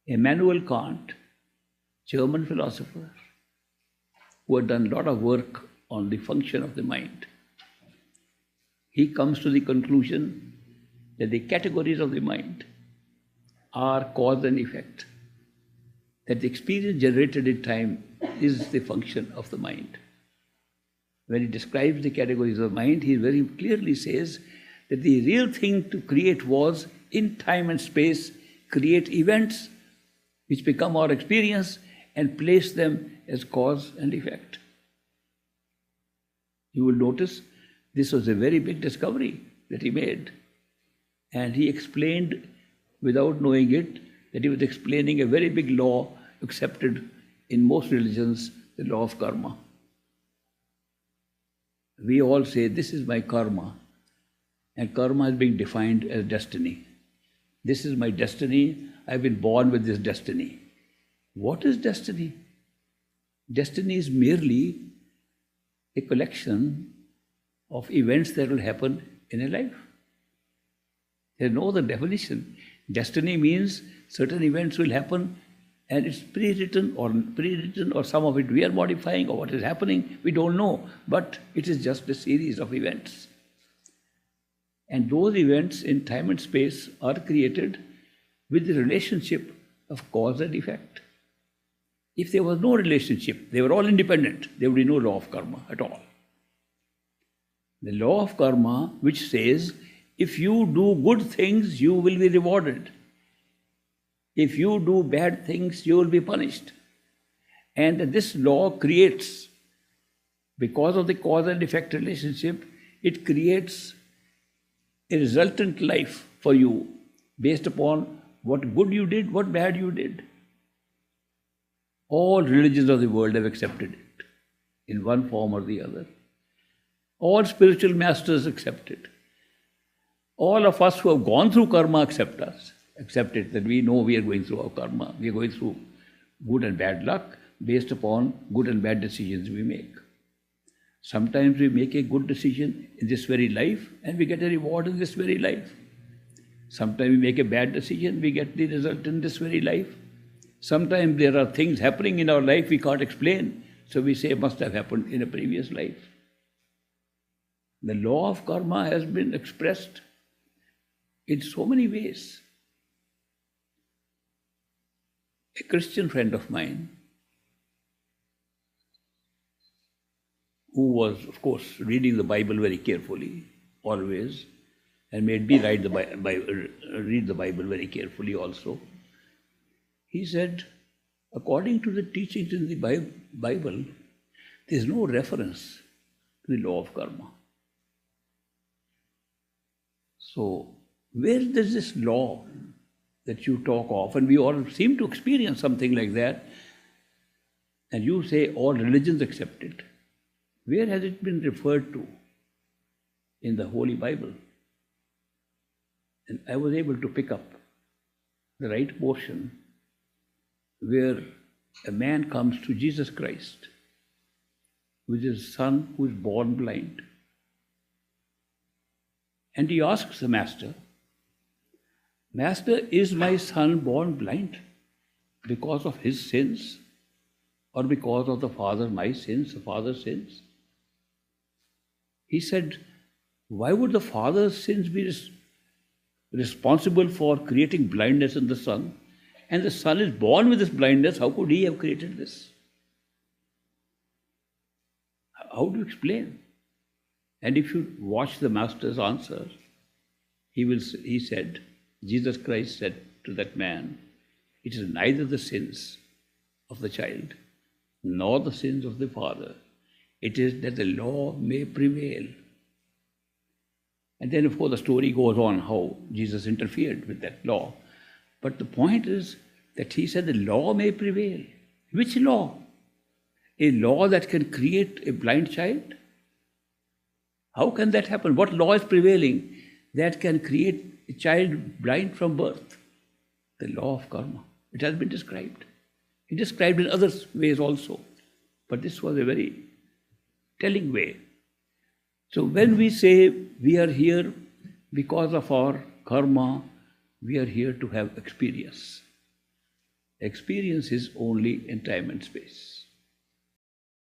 Immanuel Kant, German philosopher, who had done a lot of work on the function of the mind, he comes to the conclusion that the categories of the mind are cause and effect, that the experience generated in time is the function of the mind. When he describes the categories of mind, he very clearly says that the real thing to create was, in time and space, create events which become our experience and place them as cause and effect. You will notice this was a very big discovery that he made. And he explained, without knowing it, that he was explaining a very big law accepted in most religions, the law of karma. We all say, this is my karma. And karma is being defined as destiny. This is my destiny. I've been born with this destiny. What is destiny? Destiny is merely a collection of events that will happen in a life. There's no other definition. Destiny means certain events will happen and it's pre-written or some of it we are modifying, or what is happening, we don't know. But it is just a series of events. And those events in time and space are created with the relationship of cause and effect. If there was no relationship, they were all independent, there would be no law of karma at all. The law of karma, which says, if you do good things, you will be rewarded. If you do bad things, you will be punished. And this law creates, because of the cause and effect relationship, it creates a resultant life for you based upon what good you did, what bad you did. All religions of the world have accepted it in one form or the other. All spiritual masters accept it. All of us who have gone through karma accept it, that we know we are going through our karma. We are going through good and bad luck based upon good and bad decisions we make. Sometimes we make a good decision in this very life and we get a reward in this very life. Sometimes we make a bad decision, we get the result in this very life. Sometimes there are things happening in our life we can't explain, so we say it must have happened in a previous life. The law of karma has been expressed in so many ways. A Christian friend of mine, who was, of course, reading the Bible very carefully, always, and made me read the Bible very carefully also, he said, according to the teachings in the Bible, there is no reference to the law of karma. So, where does this law that you talk of, and we all seem to experience something like that, and you say all religions accept it, where has it been referred to in the Holy Bible? And I was able to pick up the right portion where a man comes to Jesus Christ with his son who is born blind. And he asks the master, Master, is my son born blind because of his sins or because of the father's sins? He said, why would the father's sins be responsible for creating blindness in the son? And the son is born with this blindness, how could he have created this? How do you explain? And if you watch the master's answer, Jesus Christ said to that man, it is neither the sins of the child nor the sins of the father. It is that the law may prevail. And then, of course, the story goes on how Jesus interfered with that law. But the point is that he said the law may prevail. Which law? A law that can create a blind child? How can that happen? What law is prevailing that can create a child blind from birth? The law of karma. It has been described. It is described in other ways also. But this was a very telling way. So when we say we are here because of our karma, we are here to have experience. Experience is only in time and space.